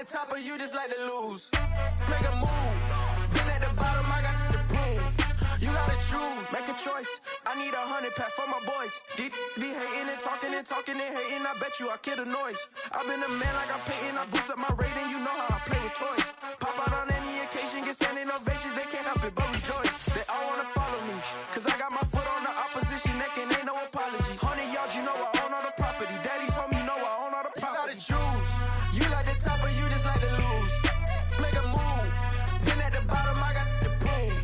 the top or you just like to lose? Make a move. Been at the bottom, I got the prove. You gotta choose. Make a choice. I need 100 pack for my boys. Be hating and talking and talking and hating. I bet you I kill the noise. I've been a man like I'm Peyton. I boost up my rating. You know how I play with toys. Pop out on any occasion, get standing ovations. They can't help it but rejoice. They all wanna follow me, cause I got my foot on the opposition neck and ain't no apologies. 100 yards, you know I own all the property. Daddy's home, you know I own all the property. You gotta choose. You like the top or you just like to lose? Make a move. Been at the bottom, I got the prove.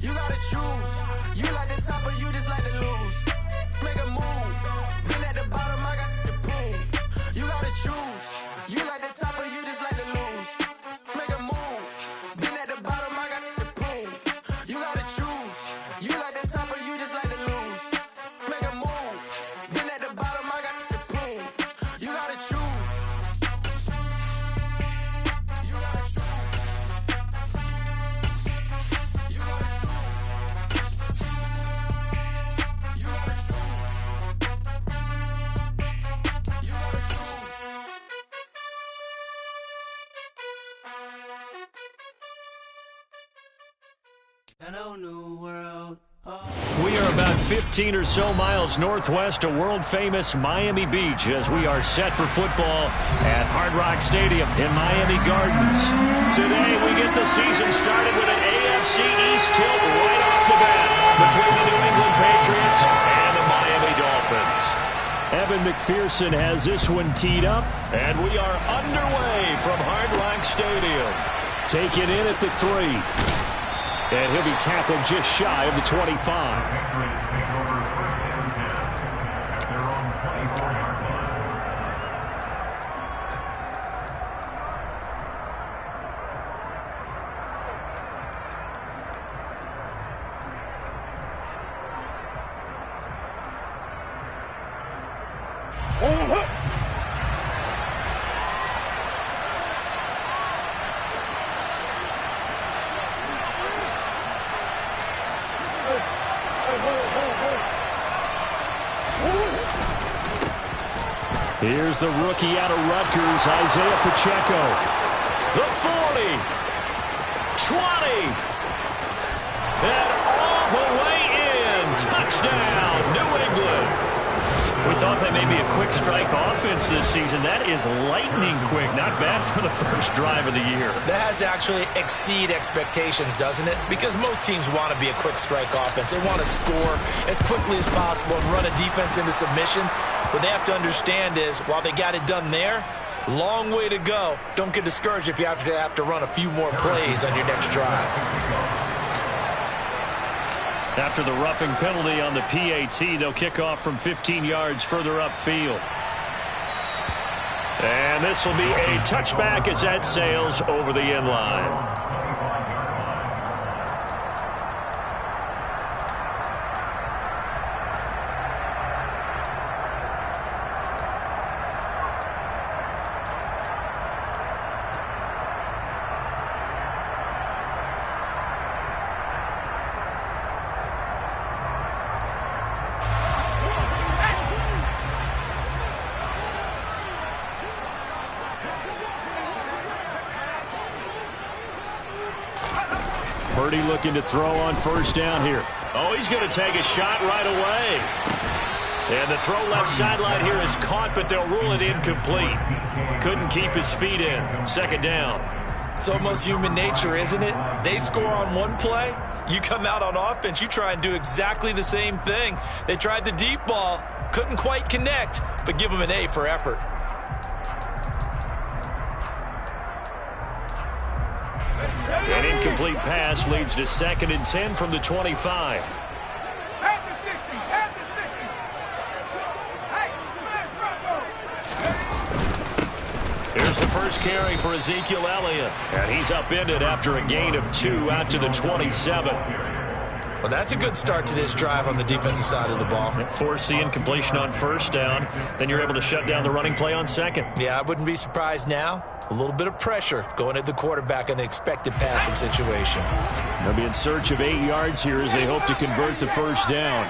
You gotta choose. You like the top or you just like to lose? Make a move. Been at the bottom, I got the prove. You gotta choose. You like the top or you just like to lose? Make a move. Been at the bottom, I got the prove. You gotta choose. You like the top or you just like to lose? Make a move. Been at the bottom, I got the prove. You gotta choose. You gotta choose. You gotta choose. You gotta choose. You gotta choose. Hello, new world. We are about 15 or so miles northwest of world-famous Miami Beach as we are set for football at Hard Rock Stadium in Miami Gardens. Today, we get the season started with an AFC East tilt right off the bat between the New England Patriots and the Miami Dolphins. Evan McPherson has this one teed up, and we are underway from Hard Rock Stadium. Take it in at the 3. And he'll be tackled just shy of the 25. Here's the rookie out of Rutgers, Isaiah Pacheco. The 40, 20, and all the way in. Touchdown, New England. We thought that may be a quick strike offense this season. That is lightning quick. Not bad for the first drive of the year. That has to actually exceed expectations, doesn't it? Because most teams want to be a quick strike offense. They want to score as quickly as possible and run a defense into submission. What they have to understand is, while they got it done there, long way to go. Don't get discouraged if you have to run a few more plays on your next drive. After the roughing penalty on the PAT, they'll kick off from 15 yards further upfield. And this will be a touchback as that sails over the end line. Purdy looking to throw on first down here. Oh, he's going to take a shot right away. And the throw left sideline here is caught, but they'll rule it incomplete. Couldn't keep his feet in. Second down. It's almost human nature, isn't it? They score on one play. You come out on offense, you try and do exactly the same thing. They tried the deep ball. Couldn't quite connect, but give them an A for effort. An incomplete pass leads to 2nd and 10 from the 25. Here's the first carry for Ezekiel Elliott. And he's upended after a gain of 2 out to the 27. Well, that's a good start to this drive on the defensive side of the ball. Force the incompletion on first down. Then you're able to shut down the running play on second. Yeah, I wouldn't be surprised now. A little bit of pressure going at the quarterback in an expected passing situation. They'll be in search of 8 yards here as they hope to convert the first down.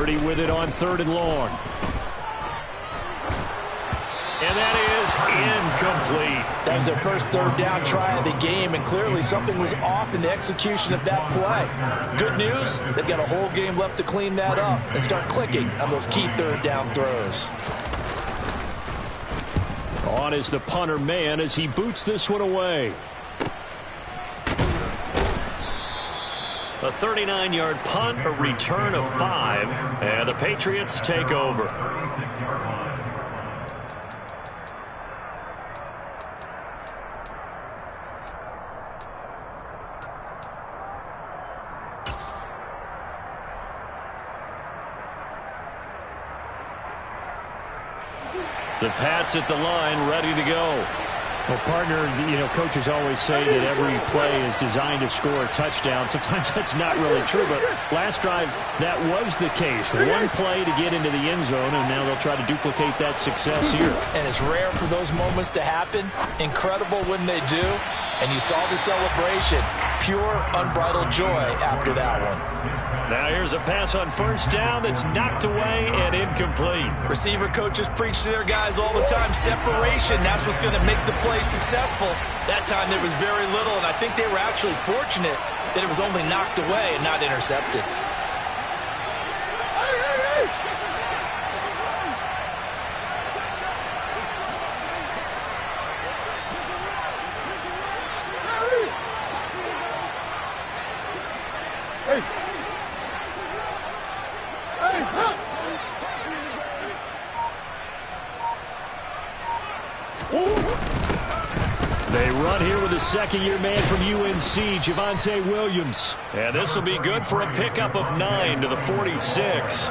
Purdy with it on 3rd and long. And that is incomplete. That was their first 3rd down try of the game, and clearly something was off in the execution of that play. Good news, they've got a whole game left to clean that up and start clicking on those key 3rd down throws. On is the punter man as he boots this one away. A 39-yard punt, a return of 5, and the Patriots take over. The Pats at the line, ready to go. Well, partner, coaches always say that every play is designed to score a touchdown. Sometimes that's not really true, but last drive, that was the case. One play to get into the end zone, and now they'll try to duplicate that success here. And it's rare for those moments to happen. Incredible when they do. And you saw the celebration. Pure, unbridled joy after that one. Now here's a pass on 1st down that's knocked away and incomplete. Receiver coaches preach to their guys all the time. Separation, that's what's going to make the play successful. That time there was very little, and I think they were actually fortunate that it was only knocked away and not intercepted. They run here with a 2nd-year man from UNC, Javonte Williams. And this will be good for a pickup of 9 to the 46.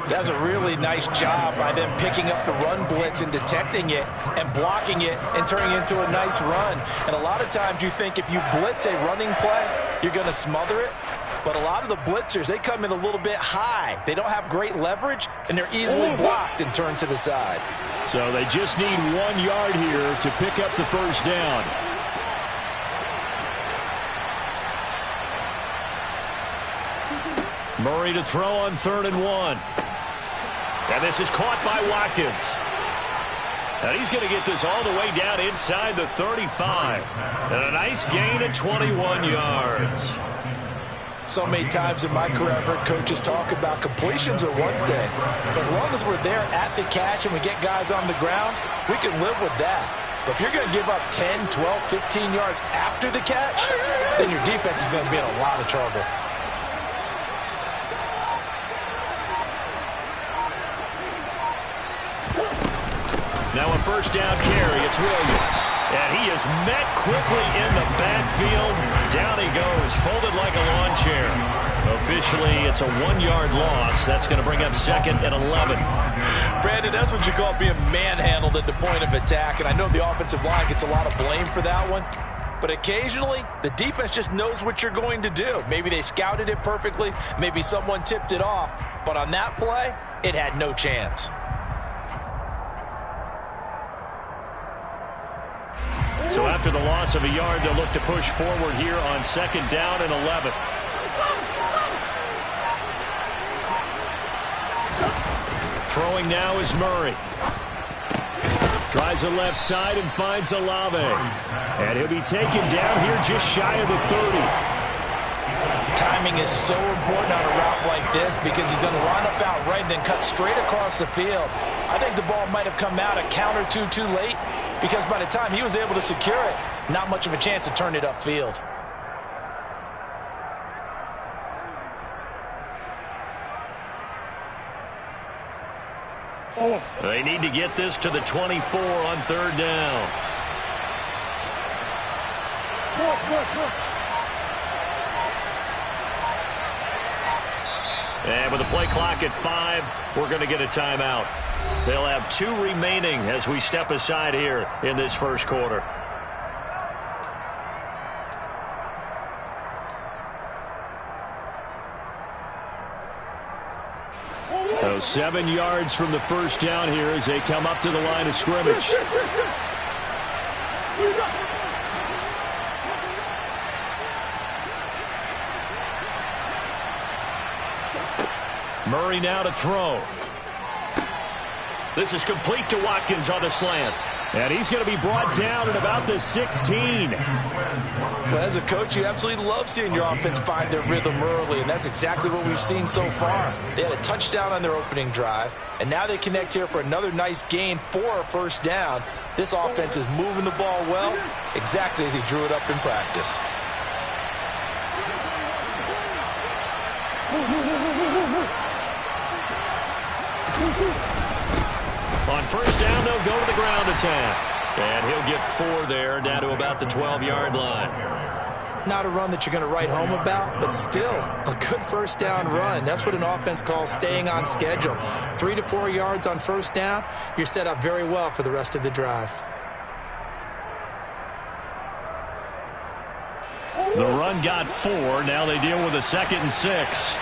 That's a really nice job by them picking up the run blitz and detecting it and blocking it and turning it into a nice run. And a lot of times you think if you blitz a running play, you're going to smother it. But a lot of the blitzers, they come in a little bit high. They don't have great leverage, and they're easily blocked and turned to the side. So they just need 1 yard here to pick up the 1st down. Murray to throw on 3rd and 1. And this is caught by Watkins. And he's going to get this all the way down inside the 35. And a nice gain of 21 yards. So many times in my career, I've heard coaches talk about completions are one thing. But as long as we're there at the catch and we get guys on the ground, we can live with that. But if you're going to give up 10, 12, 15 yards after the catch, then your defense is going to be in a lot of trouble. Now a 1st down carry, it's Williams. And he is met quickly in the backfield. Down he goes, folded like a lawn chair. Officially, it's a 1-yard loss. That's going to bring up 2nd and 11. Brandon, that's what you call being manhandled at the point of attack. And I know the offensive line gets a lot of blame for that one. But occasionally, the defense just knows what you're going to do. Maybe they scouted it perfectly. Maybe someone tipped it off. But on that play, it had no chance. So after the loss of a yard, they'll look to push forward here on 2nd down and 11. Throwing now is Murray. Tries the left side and finds Olave. And he'll be taken down here just shy of the 30. Timing is so important on a route like this because he's going to line up out right and then cut straight across the field. I think the ball might have come out a count or two too late because by the time he was able to secure it, not much of a chance to turn it upfield. They need to get this to the 24 on 3rd down. And with the play clock at 5, we're going to get a timeout. They'll have 2 remaining as we step aside here in this 1st quarter. So 7 yards from the 1st down here as they come up to the line of scrimmage. Murray now to throw. This is complete to Watkins on the slant. And he's going to be brought down at about the 16. Well, as a coach, you absolutely love seeing your offense find their rhythm early, and that's exactly what we've seen so far. They had a touchdown on their opening drive, and now they connect here for another nice gain for a first down. This offense is moving the ball well, exactly as he drew it up in practice. On first down, they'll go to the ground attack. And he'll get 4 there, down to about the 12-yard line. Not a run that you're going to write home about, but still a good first down run. That's what an offense calls staying on schedule. 3 to 4 yards on first down, you're set up very well for the rest of the drive. The run got 4. Now they deal with a 2nd and 6.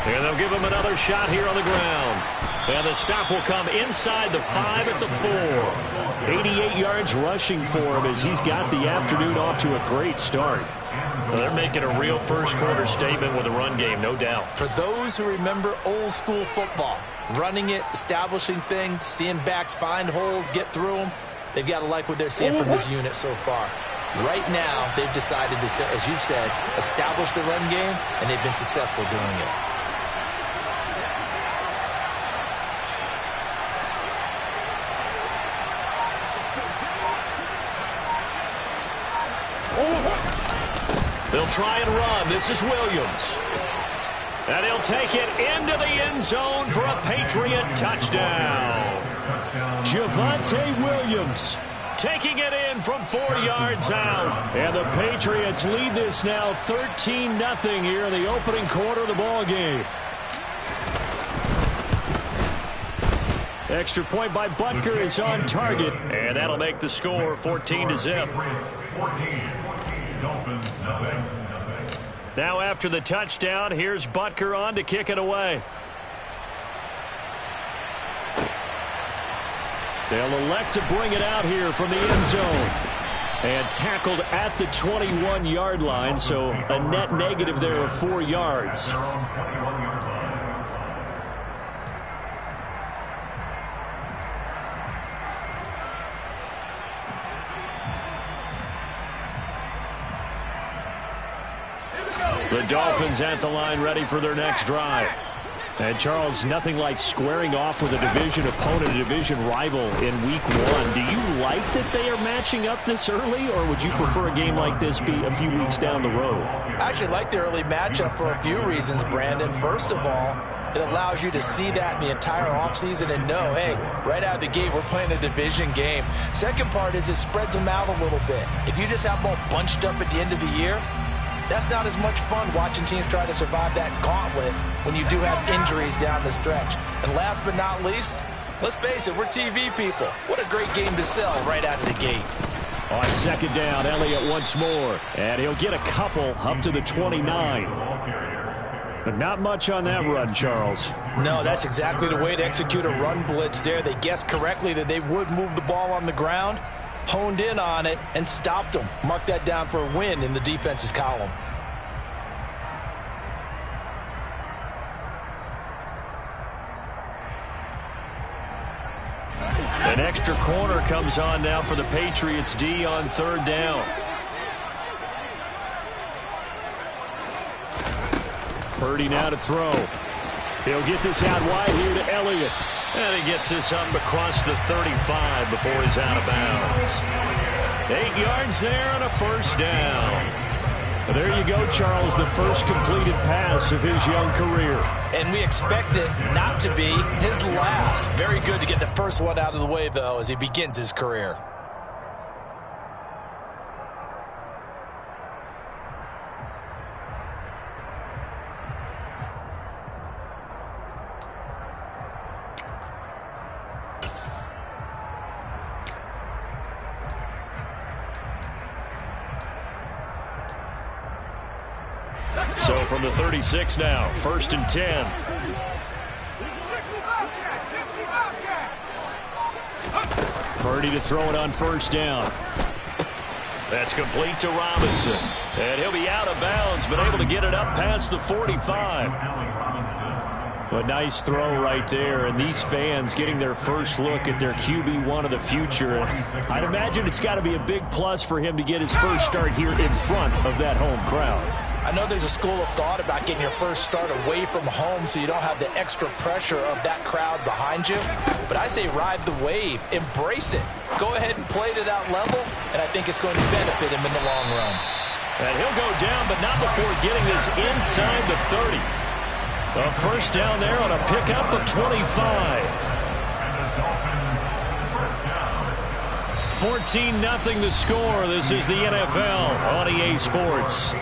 And they'll give him another shot here on the ground. And the stop will come inside the 5 at the 4. 88 yards rushing for him as he's got the afternoon off to a great start. Well, they're making a real first-quarter statement with a run game, no doubt. For those who remember old-school football, running it, establishing things, seeing backs find holes, get through them, they've got to like what they're seeing from this unit so far. Right now, they've decided to, as you said, establish the run game, and they've been successful doing it. They'll try and run. This is Williams. And he'll take it into the end zone for a Patriot touchdown. Javonte Williams taking it in from 4 yards out. And the Patriots lead this now 13-0 here in the opening quarter of the ball game. Extra point by Butker is on target. And that'll make the score 14-0. Now after the touchdown, here's Butker on to kick it away. They'll elect to bring it out here from the end zone. And tackled at the 21-yard line, so a net negative there of 4 yards. The Dolphins at the line ready for their next drive. And, Charles, nothing like squaring off with a division opponent, a division rival in Week 1. Do you like that they are matching up this early, or would you prefer a game like this be a few weeks down the road? I actually like the early matchup for a few reasons, Brandon. First of all, it allows you to see that in the entire offseason and know, hey, right out of the gate, we're playing a division game. Second part is it spreads them out a little bit. If you just have them all bunched up at the end of the year, that's not as much fun watching teams try to survive that gauntlet when you do have injuries down the stretch. And last but not least, let's face it, we're TV people. What a great game to sell right out of the gate. On second down, Elliott once more. And he'll get a couple up to the 29. But not much on that run, Charles. No, that's exactly the way to execute a run blitz there. They guessed correctly that they would move the ball on the ground, honed in on it, and stopped them. Mark that down for a win in the defense's column. An extra corner comes on now for the Patriots D on third down. Purdy now to throw. He'll get this out wide here to Elliott. And he gets this up across the 35 before he's out of bounds. 8 yards there and a first down. There you go, Charles, the first completed pass of his young career. And we expect it not to be his last. Very good to get the first one out of the way, though, as he begins his career. So from the 36 now, 1st and 10. Purdy to throw it on first down. That's complete to Robinson. And he'll be out of bounds, but able to get it up past the 45. A nice throw right there, and these fans getting their first look at their QB1 of the future. I'd imagine it's got to be a big plus for him to get his first start here in front of that home crowd. I know there's a school of thought about getting your first start away from home so you don't have the extra pressure of that crowd behind you. But I say ride the wave. Embrace it. Go ahead and play to that level, and I think it's going to benefit him in the long run. And he'll go down, but not before getting this inside the 30. A first down there on a pickup of 25. 14-0 the score. This is the NFL on EA Sports.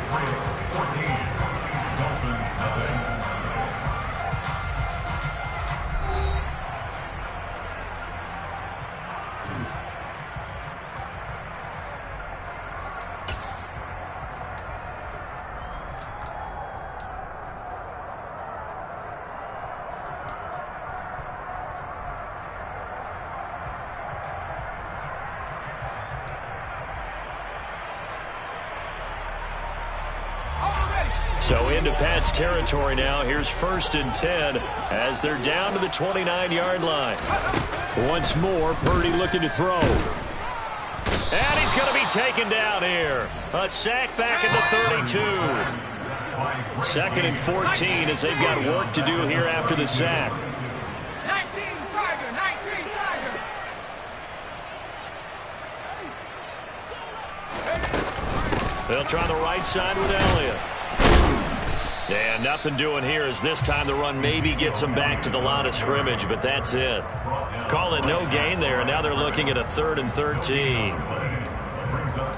So into Pat's territory now. Here's 1st and 10 as they're down to the 29-yard line. Once more, Purdy looking to throw. And he's going to be taken down here. A sack back at the 32. 2nd and 14 as they've got work to do here after the sack. 19 Tiger. They'll try the right side with Elliott. And nothing doing here as this time the run maybe gets them back to the line of scrimmage, but that's it. Call it no gain there, and now they're looking at a 3rd and 13.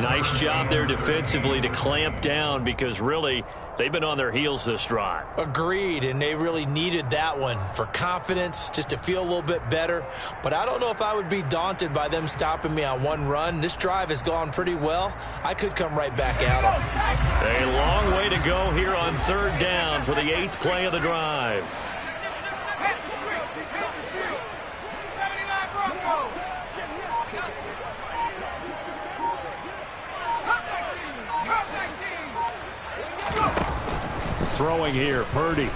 Nice job there defensively to clamp down because really they've been on their heels this drive. Agreed, and they really needed that one for confidence, just to feel a little bit better. But I don't know if I would be daunted by them stopping me on one run. This drive has gone pretty well. I could come right back at them. A long way to go here on 3rd down for the 8th play of the drive. Throwing here, Purdy.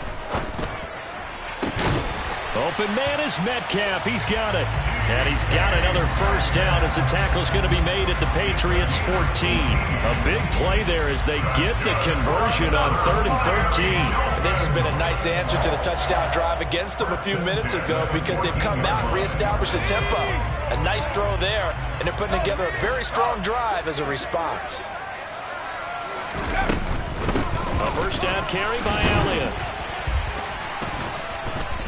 Open man is Metcalf. He's got it. And he's got another first down as the tackle's going to be made at the Patriots' 14. A big play there as they get the conversion on 3rd and 13. And this has been a nice answer to the touchdown drive against them a few minutes ago because they've come out and reestablished the tempo. A nice throw there, and they're putting together a very strong drive as a response. A first down carry by Elliott.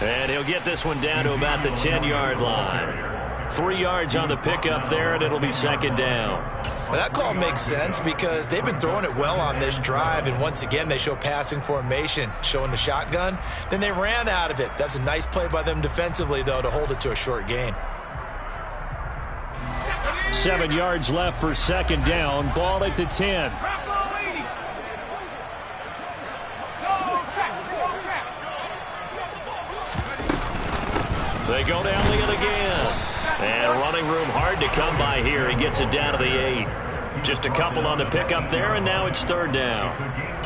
And he'll get this one down to about the 10-yard line. 3 yards on the pickup there, and it'll be 2nd down. Well, that call makes sense because they've been throwing it well on this drive, and once again they show passing formation, showing the shotgun. Then they ran out of it. That's a nice play by them defensively, though, to hold it to a short gain. 7 yards left for 2nd down. Ball at the 10. They go to Elliott again. And running room hard to come by here. He gets it down to the 8. Just a couple on the pickup there, and now it's 3rd down.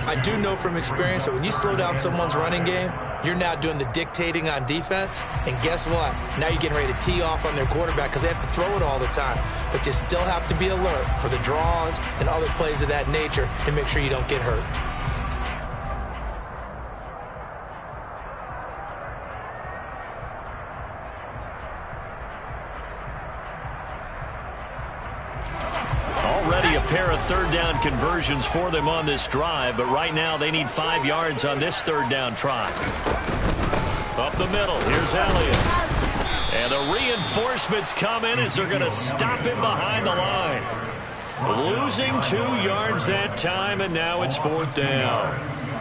I do know from experience that when you slow down someone's running game, you're now doing the dictating on defense. And guess what? Now you're getting ready to tee off on their quarterback because they have to throw it all the time. But you still have to be alert for the draws and other plays of that nature and make sure you don't get hurt. Already a pair of 3rd down conversions for them on this drive, but right now they need 5 yards on this 3rd down try. Up the middle, here's Elliott. And the reinforcements come in as they're going to stop him behind the line. Losing 2 yards that time, and now it's 4th down.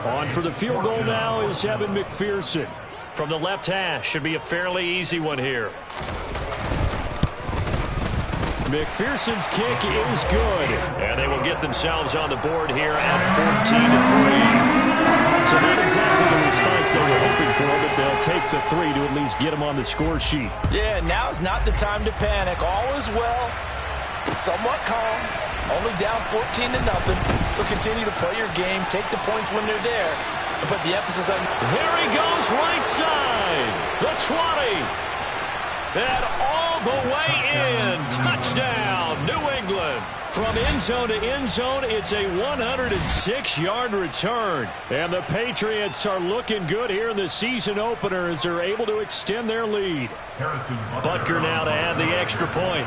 On for the field goal now is Evan McPherson. From the left hash, should be a fairly easy one here. McPherson's kick is good. And they will get themselves on the board here at 14-3. So not exactly the response they were hoping for, but they'll take the 3 to at least get them on the score sheet. Yeah, now is not the time to panic. All is well, somewhat calm, only down 14-0. So continue to play your game, take the points when they're there, and put the emphasis on. There he goes, right side, the 20, and all the way in. Touchdown, New England. From end zone to end zone, it's a 106-yard return. And the Patriots are looking good here in the season opener as they're able to extend their lead. Butker now to add the extra point.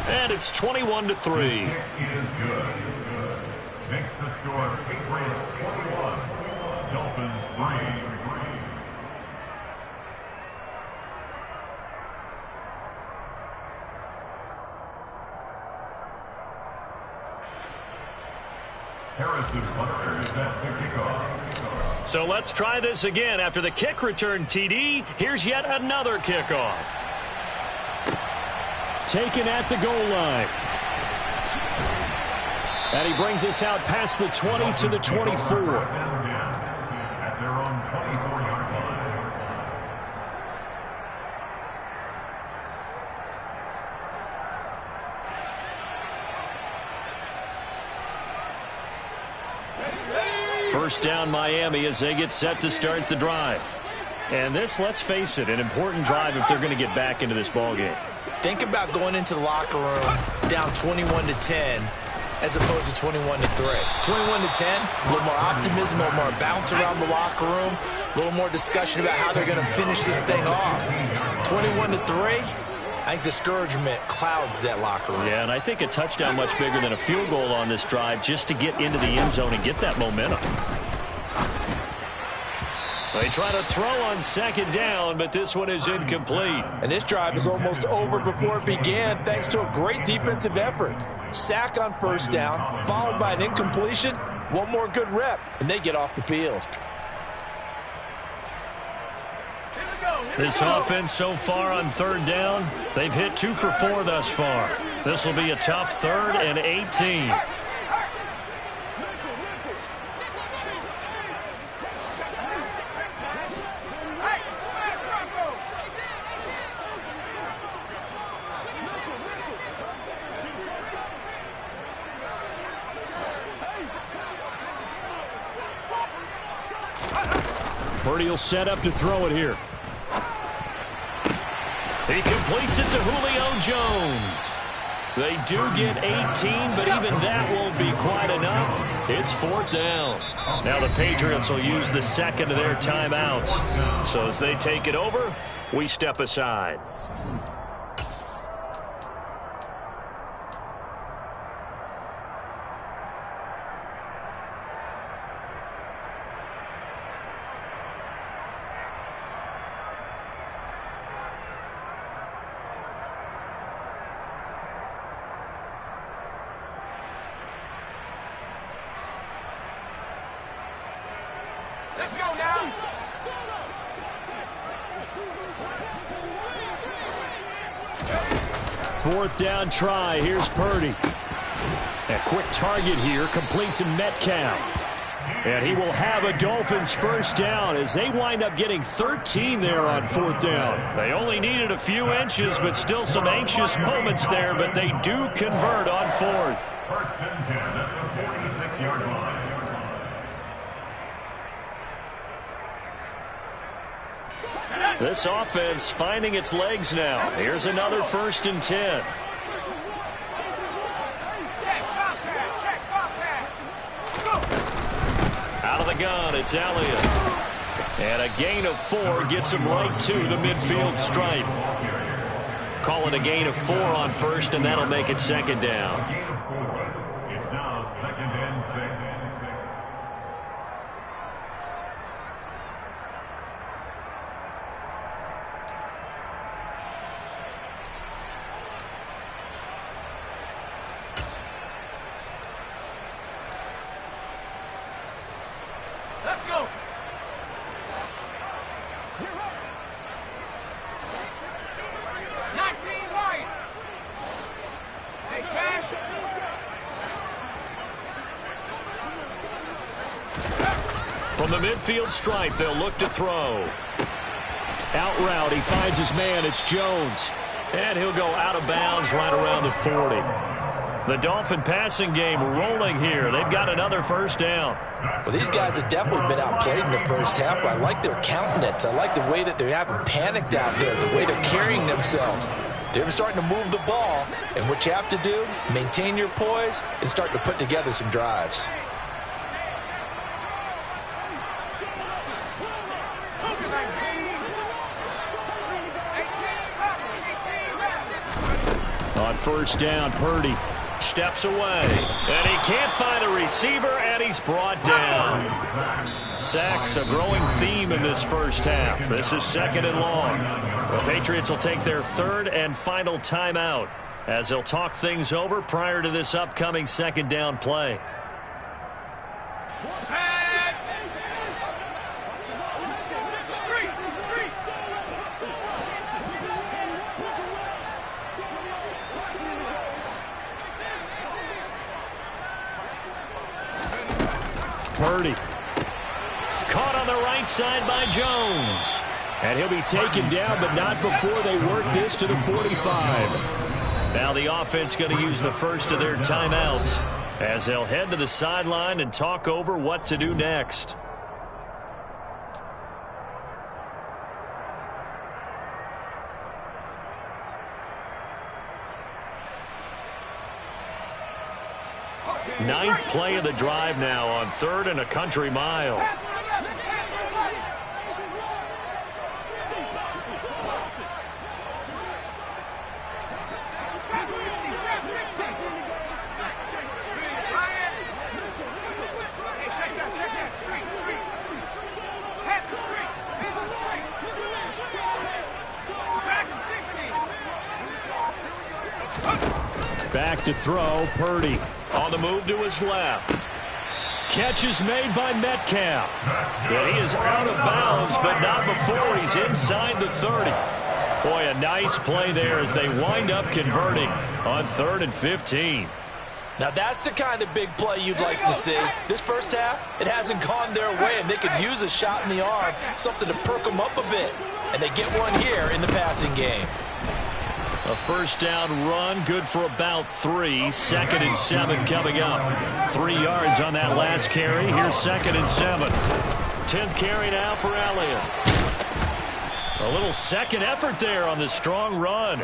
And it's 21-3. Is good. Makes the score Patriots 21, Dolphins 3. So let's try this again. After the kick return, TD, here's yet another kickoff. Taken at the goal line. And he brings us out past the 20 to the 24. At their own 24-yard line. First down Miami as they get set to start the drive. And this, let's face it, an important drive if they're going to get back into this ballgame. Think about going into the locker room down 21-10 as opposed to 21-3. 21-10, a little more optimism, a little more bounce around the locker room, a little more discussion about how they're going to finish this thing off. 21-3, I think discouragement clouds that locker room. Yeah, and I think a touchdown much bigger than a field goal on this drive just to get into the end zone and get that momentum. They try to throw on second down, but this one is incomplete. And this drive is almost over before it began thanks to a great defensive effort. Sack on first down, followed by an incompletion. One more good rep, and they get off the field. This offense so far on third down, they've hit 2 for 4 thus far. This will be a tough 3rd and 18. Purdy will set up to throw it here. He completes it to Julio Jones. They do get 18, but even that won't be quite enough. It's 4th down. Now the Patriots will use the second of their timeouts. So as they take it over, we step aside. Let's go now. 4th down try. Here's Purdy. A quick target here, complete to Metcalf. And he will have a Dolphins first down as they wind up getting 13 there on 4th down. They only needed a few inches, but still some anxious moments there, but they do convert on 4th. First and 10 at the 46-yard line. This offense finding its legs now. Here's another 1st and 10. Out of the gun, it's Elliott. And a gain of 4 gets him right to the midfield stripe. Call it a gain of 4 on 1st, and that'll make it 2nd down. It's now 2nd and 6. Let's go. 19 wide. Hey, smash. From the midfield stripe, they'll look to throw. Out route, he finds his man. It's Jones. And he'll go out of bounds right around the 40. The Dolphin passing game rolling here. They've got another first down. Well, these guys have definitely been outplayed in the first half, but I like their countenance. I like the way that they haven't panicked out there, the way they're carrying themselves. They're starting to move the ball, and what you have to do, maintain your poise and start to put together some drives. On first down, Purdy steps away, and he can't find a receiver, and he's brought down. Sacks, a growing theme in this first half. This is 2nd and long. The Patriots will take their 3rd and final timeout as they'll talk things over prior to this upcoming 2nd down play. Purdy. Caught on the right side by Jones. And he'll be taken down, but not before they work this to the 45. Now the offense going to use the first of their timeouts as they'll head to the sideline and talk over what to do next. Ninth play of the drive now on 3rd and a country mile. Back to throw, Purdy. On the move to his left. Catch is made by Metcalf. And he is out of bounds, but not before he's inside the 30. Boy, a nice play there as they wind up converting on 3rd and 15. Now that's the kind of big play you'd like to see. This first half, it hasn't gone their way, and they could use a shot in the arm, something to perk them up a bit. And they get one here in the passing game. A first down run, good for about 3. 2nd and 7 coming up. 3 yards on that last carry. Here's 2nd and 7. 10th carry now for Elliott. A little second effort there on the strong run.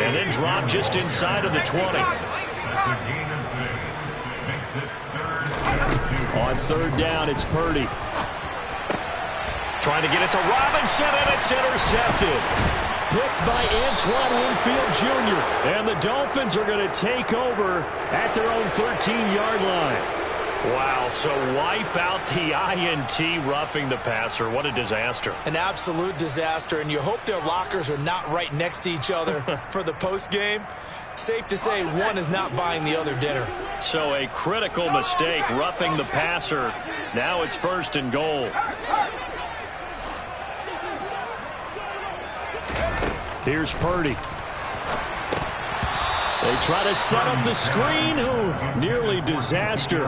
And then drop just inside of the 20. On 3rd down, it's Purdy. Trying to get it to Robinson, and it's intercepted. Picked by Antoine Winfield Jr. And the Dolphins are going to take over at their own 13-yard line. Wow, so wipe out the INT, roughing the passer. What a disaster. An absolute disaster, and you hope their lockers are not right next to each other for the postgame. Safe to say one is not buying the other dinner. So a critical mistake, roughing the passer. Now it's 1st and goal. Here's Purdy. They try to set up the screen. Ooh, nearly disaster.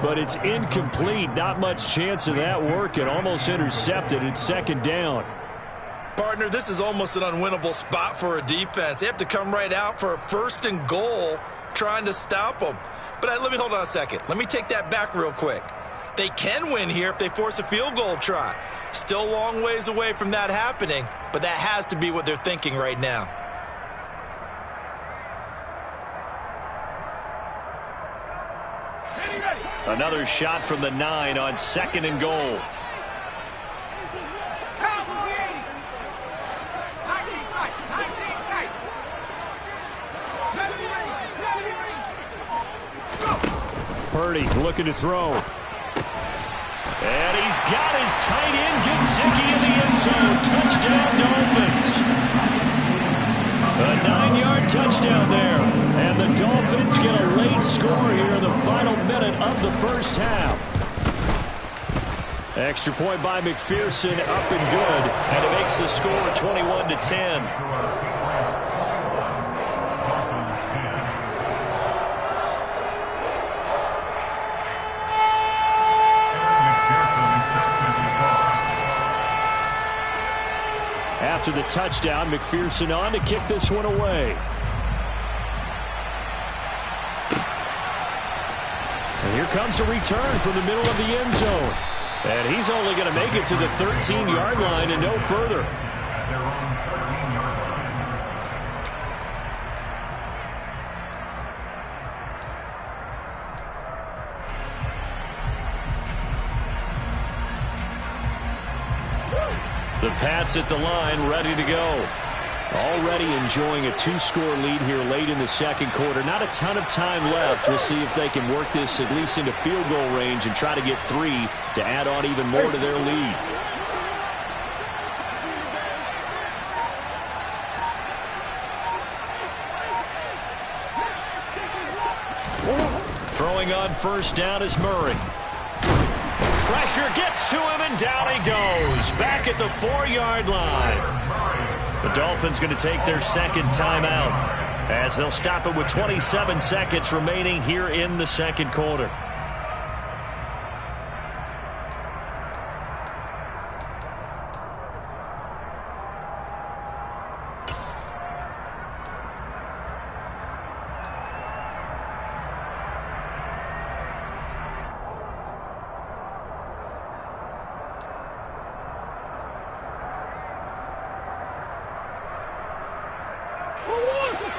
But it's incomplete. Not much chance of that working. Almost intercepted. It's 2nd down. Partner, this is almost an unwinnable spot for a defense. They have to come right out for a 1st and goal trying to stop them. But let me hold on a second. Let me take that back real quick. They can win here if they force a field goal try. Still a long ways away from that happening, but that has to be what they're thinking right now. Another shot from the 9 on 2nd and goal. Purdy looking to throw. And he's got his tight end, Gesicki, in the end zone. Touchdown, Dolphins. A 9-yard touchdown there. And the Dolphins get a late score here in the final minute of the first half. Extra point by McPherson, up and good. And it makes the score 21-10. After the touchdown, McPherson on to kick this one away. And here comes a return from the middle of the end zone. And he's only going to make it to the 13-yard line and no further. At their own 13-yard line. The Pats at the line, ready to go. Already enjoying a 2-score lead here late in the second quarter. Not a ton of time left. We'll see if they can work this at least into field goal range and try to get 3 to add on even more to their lead. Throwing on first down is Murray. Pressure gets to him, and down he goes. Back at the 4-yard line. The Dolphins going to take their second timeout as they'll stop it with 27 seconds remaining here in the second quarter.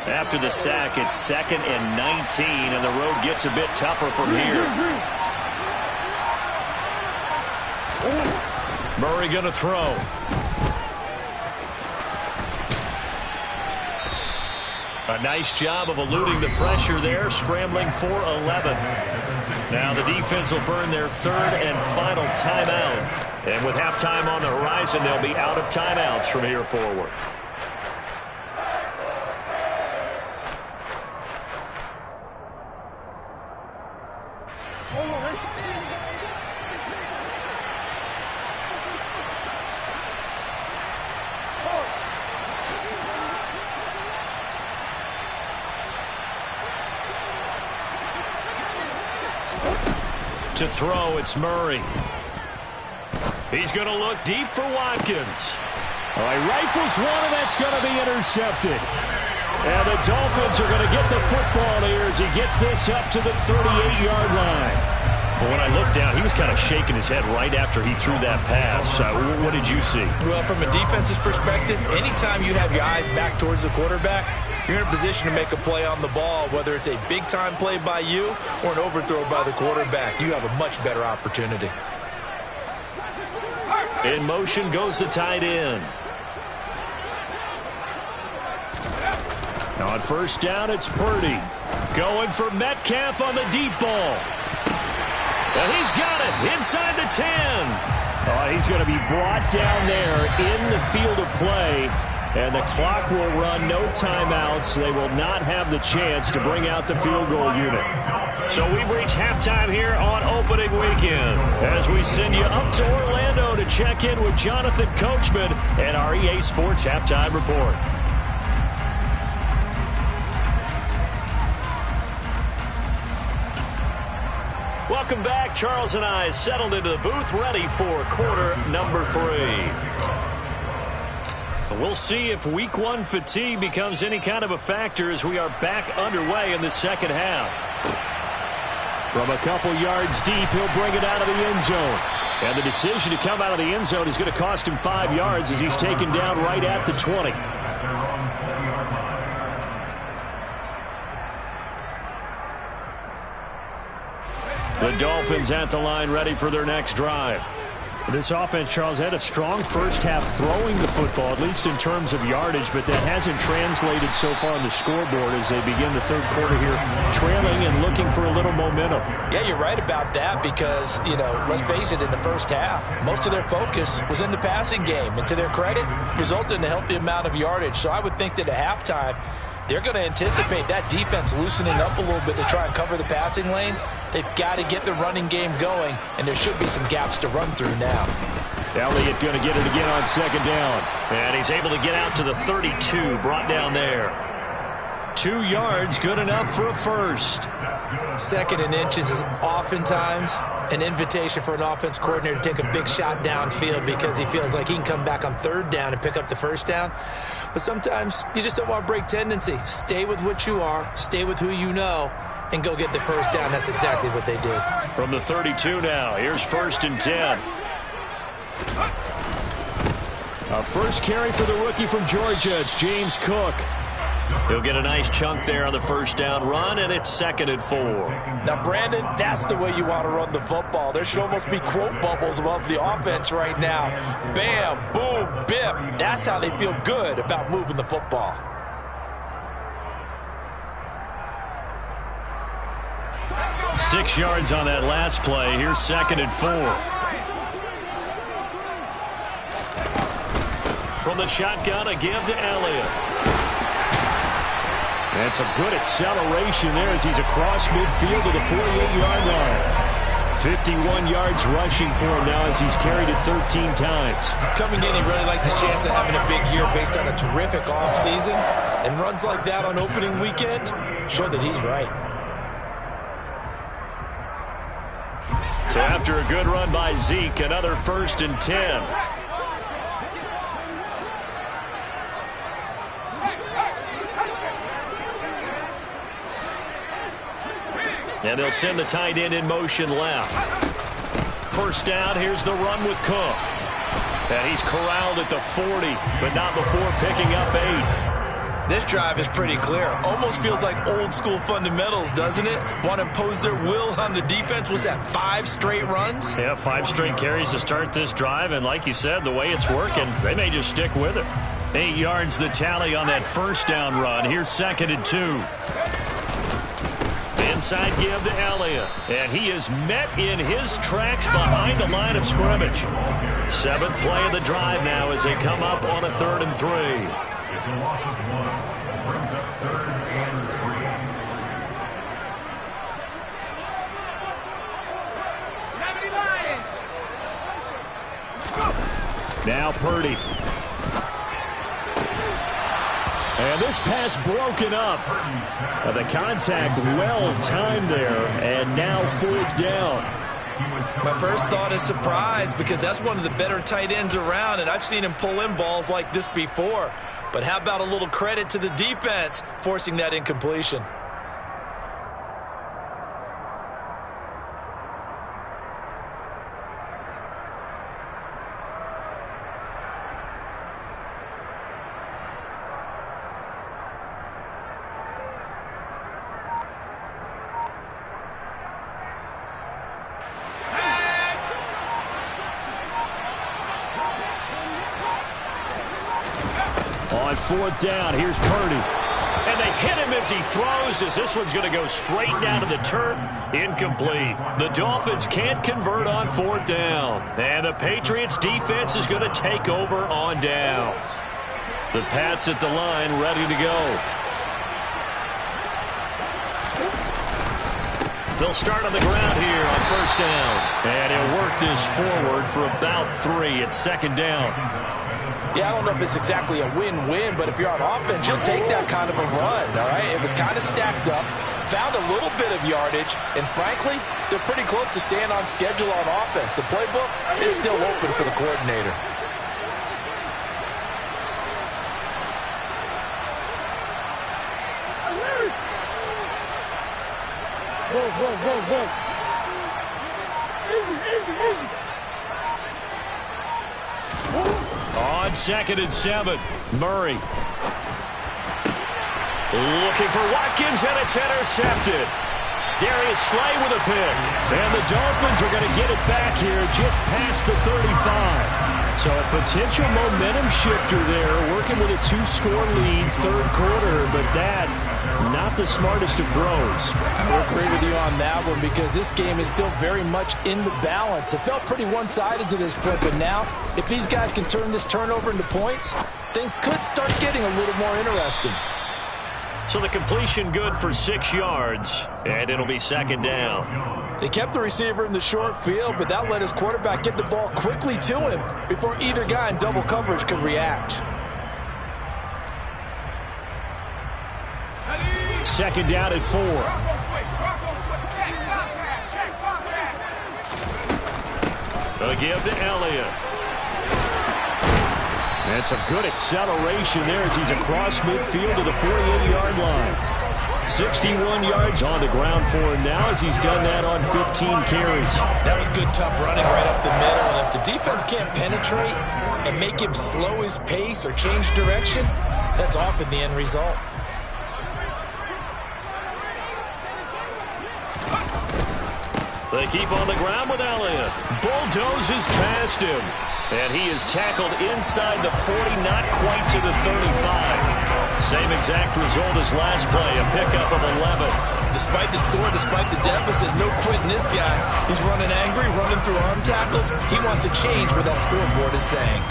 After the sack, it's 2nd and 19, and the road gets a bit tougher from here. Murray going to throw. A nice job of eluding the pressure there, scrambling for 11. Now the defense will burn their 3rd and final timeout. And with halftime on the horizon, they'll be out of timeouts from here forward. To throw, it's Murray. He's going to look deep for Watkins. All right, rifles one, and that's going to be intercepted. And the Dolphins are going to get the football here as he gets this up to the 38-yard line. Well, when I looked down, he was kind of shaking his head right after he threw that pass. What did you see? Well, from a defense's perspective, anytime you have your eyes back towards the quarterback, you're in a position to make a play on the ball, whether it's a big-time play by you or an overthrow by the quarterback. You have a much better opportunity. In motion goes the tight end. On first down, it's Purdy. Going for Metcalf on the deep ball. And he's got it inside the 10. He's going to be brought down there in the field of play. And the clock will run, no timeouts. They will not have the chance to bring out the field goal unit. So we've reached halftime here on opening weekend as we send you up to Orlando to check in with Jonathan Coachman and our EA Sports Halftime Report. Welcome back. Charles and I settled into the booth, ready for quarter number 3. We'll see if week 1 fatigue becomes any kind of a factor as we are back underway in the second half. From a couple yards deep, he'll bring it out of the end zone. And the decision to come out of the end zone is going to cost him 5 yards as he's taken down right at the 20. The Dolphins at the line, ready for their next drive. This offense, Charles, had a strong first half throwing the football, at least in terms of yardage, but that hasn't translated so far on the scoreboard as they begin the third quarter here, trailing and looking for a little momentum. Yeah, you're right about that because, let's face it, in the first half, most of their focus was in the passing game, and to their credit, resulted in a healthy amount of yardage. So I would think that at halftime, they're going to anticipate that defense loosening up a little bit to try and cover the passing lanes. They've got to get the running game going, and there should be some gaps to run through now. Elliott going to get it again on second down. And he's able to get out to the 32, brought down there. 2 yards, good enough for a first. 2nd and inches is oftentimes an invitation for an offense coordinator to take a big shot downfield because he feels like he can come back on third down and pick up the first down. But sometimes you just don't want to break tendency. Stay with what you are, stay with who you know, and go get the first down. That's exactly what they did. From the 32 now, here's 1st and 10. A first carry for the rookie from Georgia. It's James Cook. He'll get a nice chunk there on the first down run, and it's 2nd and 4. Now, Brandon, that's the way you want to run the football. There should almost be quote bubbles above the offense right now. Bam, boom, biff. That's how they feel good about moving the football. Six yards on that last play. Here's 2nd and 4. From the shotgun, a give to Elliott. And some good acceleration there as he's across midfield to the 48-yard line. 51 yards rushing for him now as he's carried it 13 times. Coming in, he really liked his chance of having a big year based on a terrific offseason. And runs like that on opening weekend show that he's right. So after a good run by Zeke, another 1st and 10. And they'll send the tight end in motion left. First down, here's the run with Cook. And he's corralled at the 40, but not before picking up 8. This drive is pretty clear. Almost feels like old school fundamentals, doesn't it? Want to impose their will on the defense. Was that 5 straight runs? Yeah, 5 straight carries to start this drive. And like you said, the way it's working, they may just stick with it. 8 yards the tally on that first down run. Here's 2nd and 2. Inside give to Elliott. And he is met in his tracks behind the line of scrimmage. 7th play of the drive now as they come up on a 3rd and 3. It's a loss of 1. Brings up 3rd and 3. Now Purdy. And this pass broken up. The contact well timed there, and now 4th down. My first thought is surprise because that's one of the better tight ends around, and I've seen him pull in balls like this before. But how about a little credit to the defense forcing that incompletion? On 4th down, here's Purdy. And they hit him as he throws, as this one's going to go straight down to the turf. Incomplete. The Dolphins can't convert on 4th down. And the Patriots defense is going to take over on downs. The Pats at the line, ready to go. They'll start on the ground here on 1st down. And he'll work this forward for about 3 at 2nd down. Yeah, I don't know if it's exactly a win-win, but if you're on offense, you'll take that kind of a run, all right? It was kind of stacked up, found a little bit of yardage, and frankly, they're pretty close to staying on schedule on offense. The playbook is still open for the coordinator. Whoa, whoa, whoa, whoa. Easy, easy, easy. On 2nd and 7, Murray. Looking for Watkins, and it's intercepted. Darius Slay with a pick. And the Dolphins are going to get it back here just past the 35. So a potential momentum shifter there, working with a 2-score lead, 3rd quarter, but that, not the smartest of throws. I agree with you on that one because this game is still very much in the balance. It felt pretty one-sided to this point, but now, if these guys can turn this turnover into points, things could start getting a little more interesting. So the completion good for 6 yards, and it'll be 2nd down. They kept the receiver in the short field, but that let his quarterback get the ball quickly to him before either guy in double coverage could react. 2nd down at 4. A give to Elliott. And some good acceleration there as he's across midfield to the 48-yard line. 61 yards on the ground for him now as he's done that on 15 carries. That was good, tough running right up the middle. And if the defense can't penetrate and make him slow his pace or change direction, that's often the end result. They keep on the ground with Elliott. Bulldozes past him. And he is tackled inside the 40, not quite to the 35. Same exact result as last play, a pickup of 11. Despite the score, despite the deficit, no quitting this guy. He's running angry, running through arm tackles. He wants to change what that scoreboard is saying.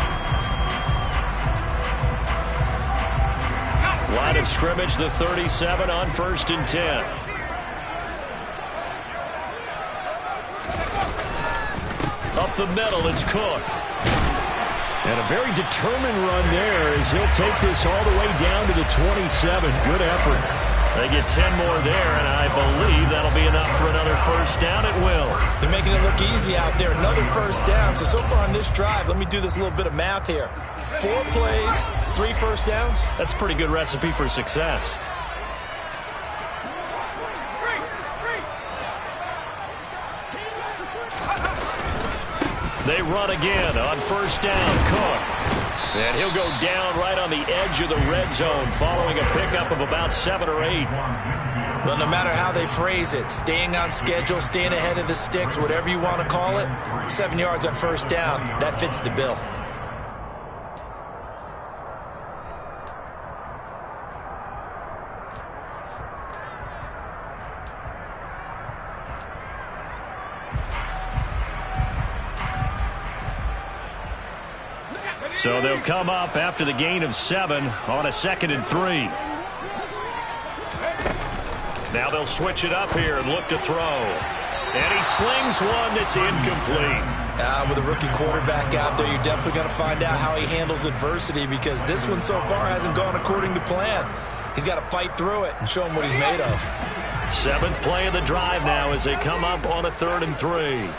Line of scrimmage, the 37 on 1st and 10. Up the middle, it's Cook. And a very determined run there as he'll take this all the way down to the 27. Good effort. They get 10 more there, and I believe that'll be enough for another first down. It will. They're making it look easy out there. Another first down. So far on this drive, let me do this little bit of math here. 4 plays, 3 first downs. That's a pretty good recipe for success. They run again on first down. Cook. And he'll go down right on the edge of the red zone following a pickup of about 7 or 8. Well, no matter how they phrase it, staying on schedule, staying ahead of the sticks, whatever you want to call it, 7 yards on first down, that fits the bill. So they'll come up after the gain of 7 on a 2nd and 3. Now they'll switch it up here and look to throw. And he slings one that's incomplete. With a rookie quarterback out there, you're definitely going to find out how he handles adversity because this one so far hasn't gone according to plan. He's got to fight through it and show him what he's made of. 7th play of the drive now as they come up on a 3rd and 3.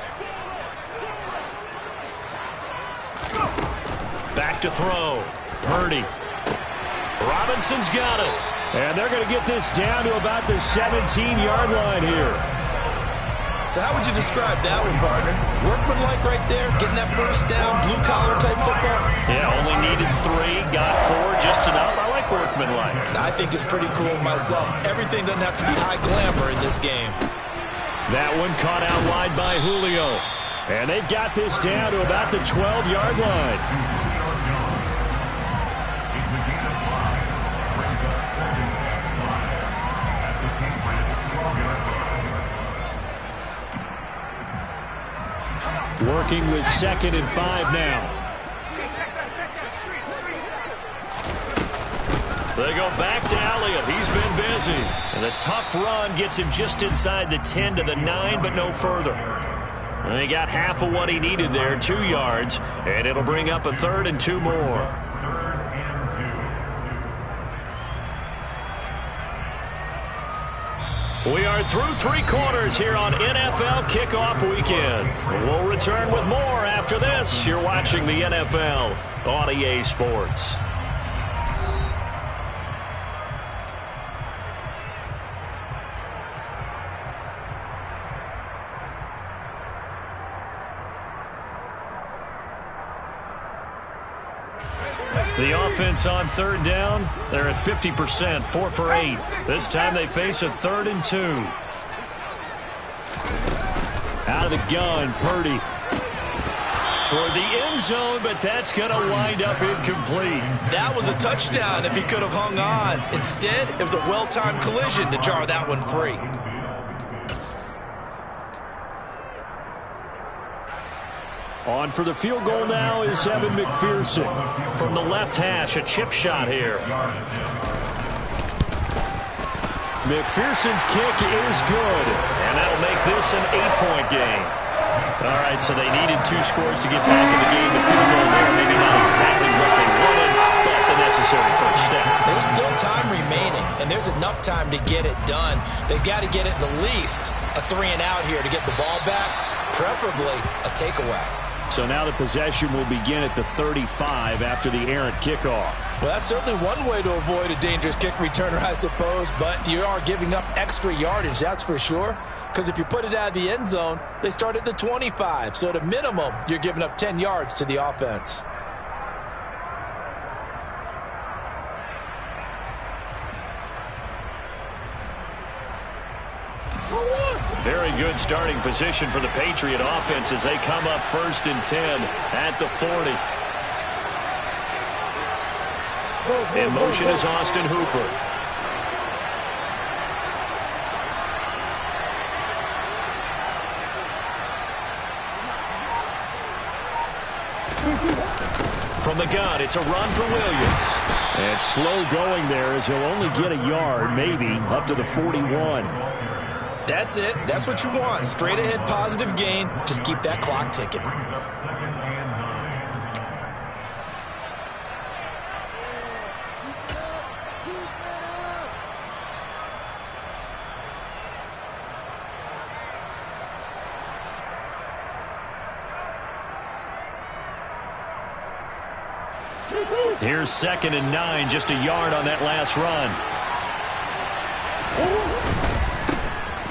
Back to throw. Purdy. Robinson's got it. And they're going to get this down to about the 17-yard line here. So how would you describe that one, partner? Workmanlike right there, getting that first down, blue-collar type football? Yeah, only needed 3, got 4, just enough. I like workmanlike. I think it's pretty cool myself. Everything doesn't have to be high glamour in this game. That one caught out wide by Julio. And they've got this down to about the 12-yard line. Working with 2nd and 5 now. They go back to Elliott. He's been busy. And the tough run gets him just inside the 10 to the 9, but no further. And he got half of what he needed there, 2 yards. And it'll bring up a 3rd and 2 more. We are through 3 quarters here on NFL Kickoff Weekend. We'll return with more after this. You're watching the NFL on EA Sports. The offense on 3rd down, they're at 50%, 4 for 8. This time they face a 3rd and 2. Out of the gun, Purdy. Toward the end zone, but that's going to wind up incomplete. That was a touchdown if he could have hung on. Instead, it was a well-timed collision to jar that one free. On for the field goal now is Evan McPherson. From the left hash, a chip shot here. McPherson's kick is good, and that'll make this an 8-point game. All right, so they needed 2 scores to get back in the game. The field goal there, maybe not exactly what they wanted, but the necessary first step. There's still time remaining, and there's enough time to get it done. They've got to get it at least a 3 and out here to get the ball back, preferably a takeaway. So now the possession will begin at the 35 after the errant kickoff. Well, that's certainly one way to avoid a dangerous kick returner, I suppose, but you are giving up extra yardage, that's for sure. Because if you put it out of the end zone, they start at the 25. So at a minimum, you're giving up 10 yards to the offense. Very good starting position for the Patriot offense as they come up 1st and 10 at the 40. In motion is Austin Hooper. From the gun, it's a run for Williams. And slow going there as he'll only get a yard, maybe, up to the 41. That's it. That's what you want. Straight ahead positive gain. Just keep that clock ticking. Here's 2nd and 9, just a yard on that last run.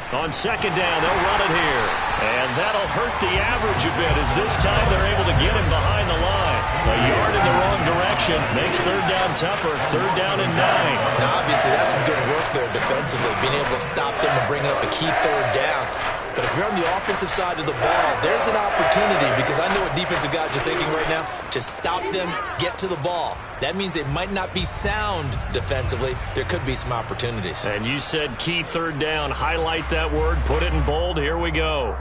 On 2nd down, they'll run it here. And that'll hurt the average a bit as this time they're able to get him behind the line. A yard in the wrong direction makes 3rd down tougher. 3rd down and 9. Now, obviously, that's some good work there defensively, being able to stop them and bring up a key 3rd down. But if you're on the offensive side of the ball, there's an opportunity because I know what defensive guys are thinking right now. Just stop them, get to the ball. That means they might not be sound defensively. There could be some opportunities. And you said key 3rd down. Highlight that word. Put it in bold. Here we go.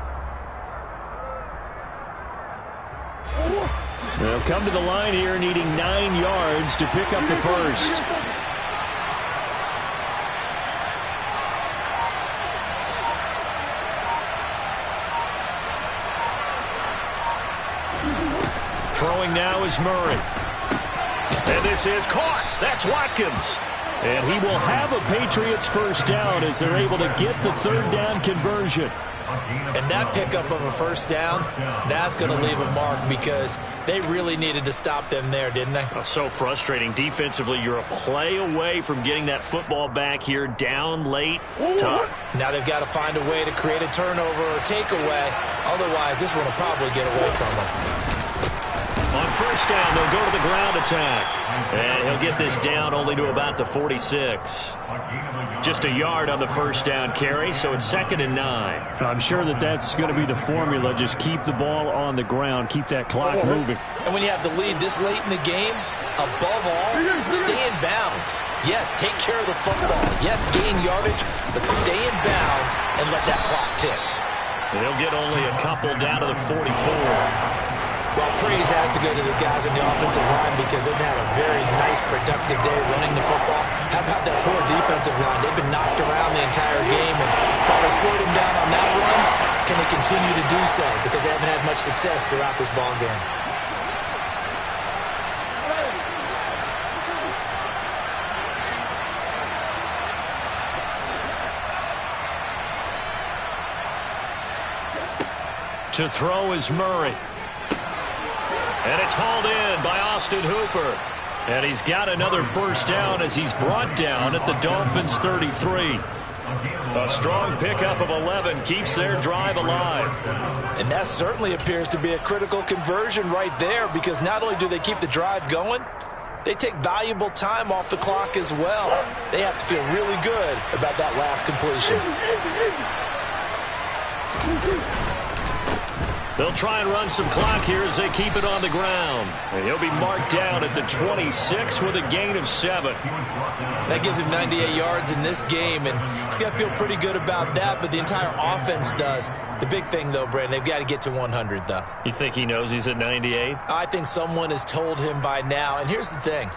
They'll come to the line here needing 9 yards to pick up the first. Throwing now is Murray. And this is caught. That's Watkins. And he will have a Patriots first down as they're able to get the 3rd down conversion. And that pickup of a first down, that's going to leave a mark because they really needed to stop them there, didn't they? Oh, so frustrating. Defensively, you're a play away from getting that football back here down late. Tough. Now they've got to find a way to create a turnover or takeaway. Otherwise, this one will probably get away from them. On 1st down, they'll go to the ground attack. And he'll get this down only to about the 46. Just a yard on the 1st down carry, so it's 2nd and 9. I'm sure that's going to be the formula. Just keep the ball on the ground. Keep that clock moving. And when you have the lead this late in the game, above all, stay in bounds. Yes, take care of the football. Yes, gain yardage, but stay in bounds and let that clock tick. They'll get only a couple down to the 44. Well, praise has to go to the guys on the offensive line because they've had a very nice, productive day running the football. How about that poor defensive line? They've been knocked around the entire game, and while they slowed them down on that run, can they continue to do so? Because they haven't had much success throughout this ball game. To throw is Murray. And it's hauled in by Austin Hooper. And he's got another first down as he's brought down at the Dolphins' 33. A strong pickup of 11 keeps their drive alive. And that certainly appears to be a critical conversion right there because not only do they keep the drive going, they take valuable time off the clock as well. They have to feel really good about that last completion. They'll try and run some clock here as they keep it on the ground. And he'll be marked down at the 26 with a gain of 7. That gives him 98 yards in this game, and he's got to feel pretty good about that, but the entire offense does. The big thing, though, Brandon, they've got to get to 100, though. You think he knows he's at 98? I think someone has told him by now, and here's the thing.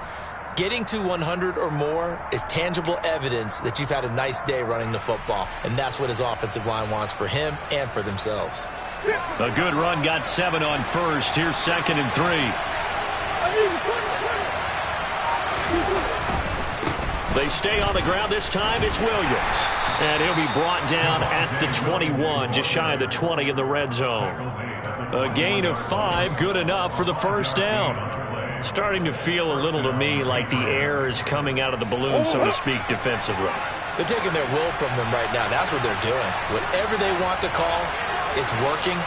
Getting to 100 or more is tangible evidence that you've had a nice day running the football, and that's what his offensive line wants for him and for themselves. A good run got 7 on first. Here's 2nd and 3. They stay on the ground. This time it's Williams. And he'll be brought down at the 21, just shy of the 20 in the red zone. A gain of 5, good enough for the first down. Starting to feel a little to me like the air is coming out of the balloon, so to speak, defensively. They're taking their will from them right now. That's what they're doing. Whatever they want to call, it's working.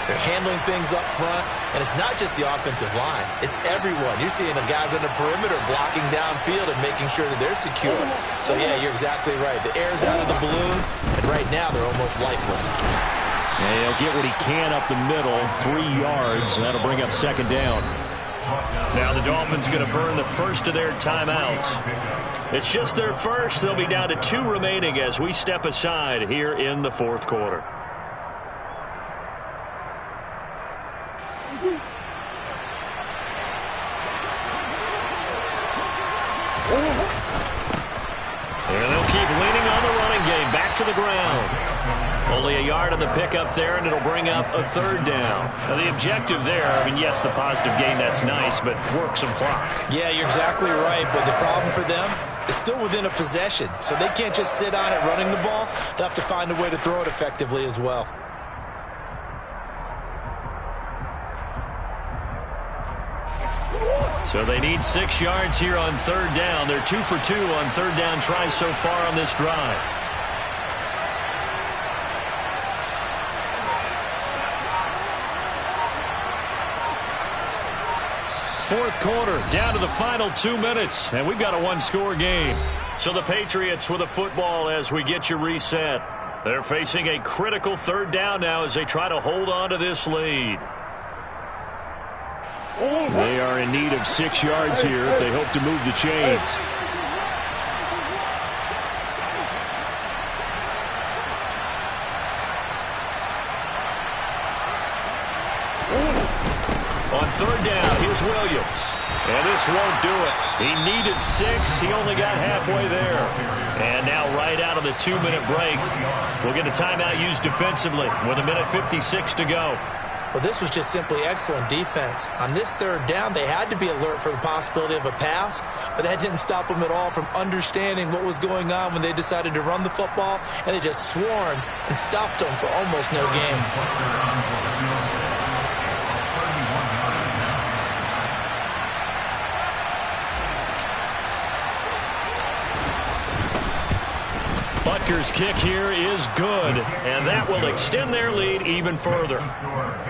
They're handling things up front, and it's not just the offensive line. It's everyone. You're seeing the guys on the perimeter blocking downfield and making sure that they're secure. So, yeah, you're exactly right. The air's out of the balloon, and right now they're almost lifeless. And he'll get what he can up the middle, 3 yards, and that'll bring up second down. Now the Dolphins going to burn the first of their timeouts. It's just their first. They'll be down to 2 remaining as we step aside here in the fourth quarter. And they'll keep leaning on the running game. Back to the ground. Only a yard on the pickup there, and it'll bring up a third down. Now, the objective there, I mean, yes, the positive gain, that's nice, but work some clock. Yeah, you're exactly right, but the problem for them is still within a possession, so they can't just sit on it running the ball. They'll have to find a way to throw it effectively as well. So they need 6 yards here on third down. They're 2 for 2 on third down tries so far on this drive. Fourth quarter, down to the final 2 minutes, and we've got a 1-score game. So the Patriots with a football as we get you reset. They're facing a critical third down now as they try to hold on to this lead. They are in need of 6 yards here if they hope to move the chains. On third down, here's Williams. And this won't do it. He needed 6. He only got halfway there. And now right out of the 2-minute break, we'll get a timeout used defensively with 1:56 to go. Well, this was just simply excellent defense. On this third down, they had to be alert for the possibility of a pass, but that didn't stop them at all from understanding what was going on when they decided to run the football, and they just swarmed and stuffed them for almost no gain. Butker's kick here is good, and that will extend their lead even further.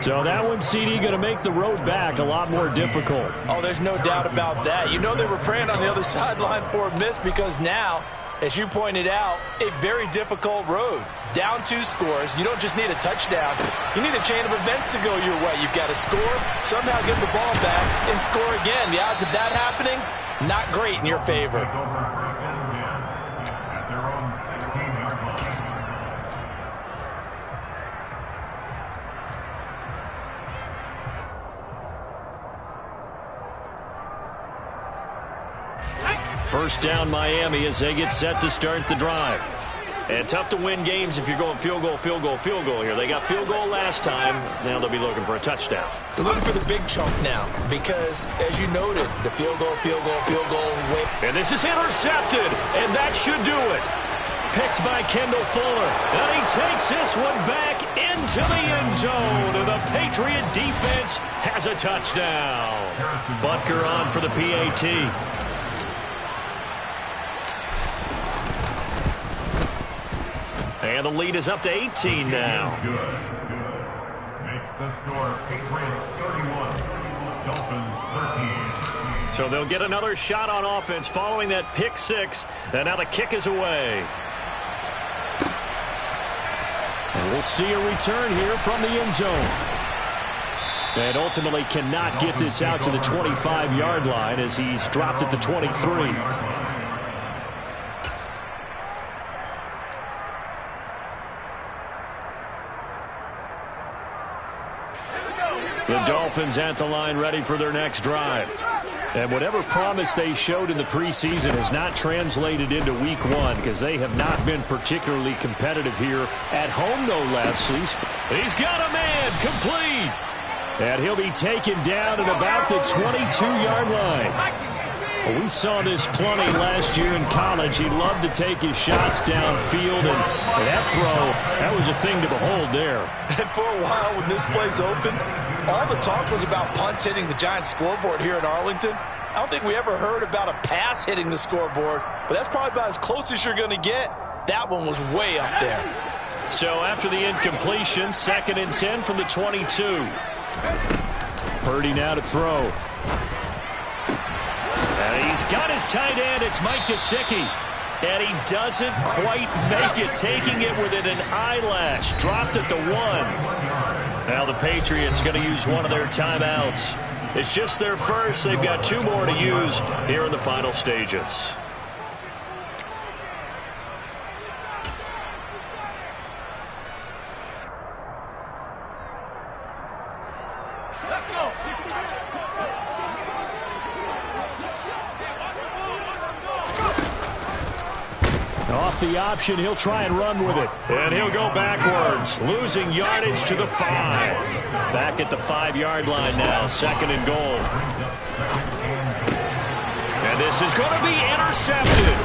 So that one, CD, going to make the road back a lot more difficult. Oh, there's no doubt about that. You know they were praying on the other sideline for a miss because now, as you pointed out, a very difficult road. Down 2 scores. You don't just need a touchdown. You need a chain of events to go your way. You've got to score, somehow get the ball back, and score again. The odds of that happening, not great in your favor. First down Miami as they get set to start the drive. And tough to win games if you're going field goal, field goal, field goal here. They got field goal last time. Now they'll be looking for a touchdown. They're looking for the big chunk now because, as you noted, the field goal, wait. And this is intercepted, and that should do it. Picked by Kendall Fuller. And he takes this one back into the end zone. And the Patriot defense has a touchdown. Butker on for the PAT. And the lead is up to 18 now. Makes the score Patriots 31, Dolphins 13. So they'll get another shot on offense following that pick 6. And now the kick is away. And we'll see a return here from the end zone. And ultimately cannot get this out to the 25-yard line as he's dropped at the 23. The Dolphins at the line ready for their next drive. And whatever promise they showed in the preseason has not translated into week 1 because they have not been particularly competitive here at home, no less. He's got a man complete. And he'll be taken down at about the 22-yard line. Well, we saw this plenty last year in college. He loved to take his shots downfield, and that throw, that was a thing to behold there. And for a while when this place opened, all the talk was about punts hitting the Giants scoreboard here in Arlington. I don't think we ever heard about a pass hitting the scoreboard, but that's probably about as close as you're going to get. That one was way up there. So after the incompletion, 2nd and 10 from the 22. Purdy now to throw. And he's got his tight end. It's Mike Gesicki. And he doesn't quite make it, taking it within an eyelash. Dropped at the 1. Now the Patriots going to use one of their timeouts. It's just their first. They've got 2 more to use here in the final stages. Off the option, he'll try and run with it. And he'll go backwards, losing yardage to the 5. Back at the 5-yard line now, 2nd and goal. And this is going to be intercepted.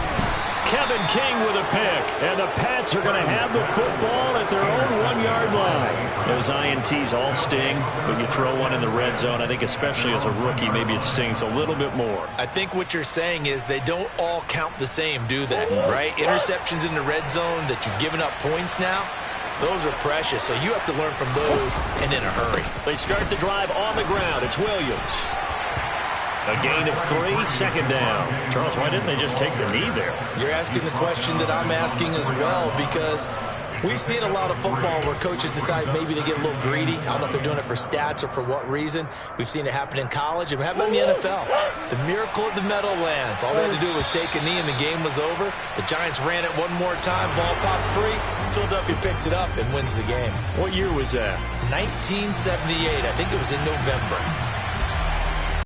Kevin King with a pick. And the Pats are going to have the football at their own 1-yard line. Those INTs all sting, but you throw one in the red zone. I think especially as a rookie, maybe it stings a little bit more. I think what you're saying is they don't all count the same, do they? Right? Interceptions in the red zone that you've given up points now, those are precious. So you have to learn from those and in a hurry. They start the drive on the ground. It's Williams. A gain of 3, 2nd down. Charles, why didn't they just take the knee there? You're asking the question that I'm asking as well, because we've seen a lot of football where coaches decide maybe they get a little greedy. I don't know if they're doing it for stats or for what reason. We've seen it happen in college. And how about in the NFL? The miracle of the Meadowlands. All they had to do was take a knee and the game was over. The Giants ran it one more time. Ball popped free. Philadelphia picks it up and wins the game. What year was that? 1978. I think it was in November.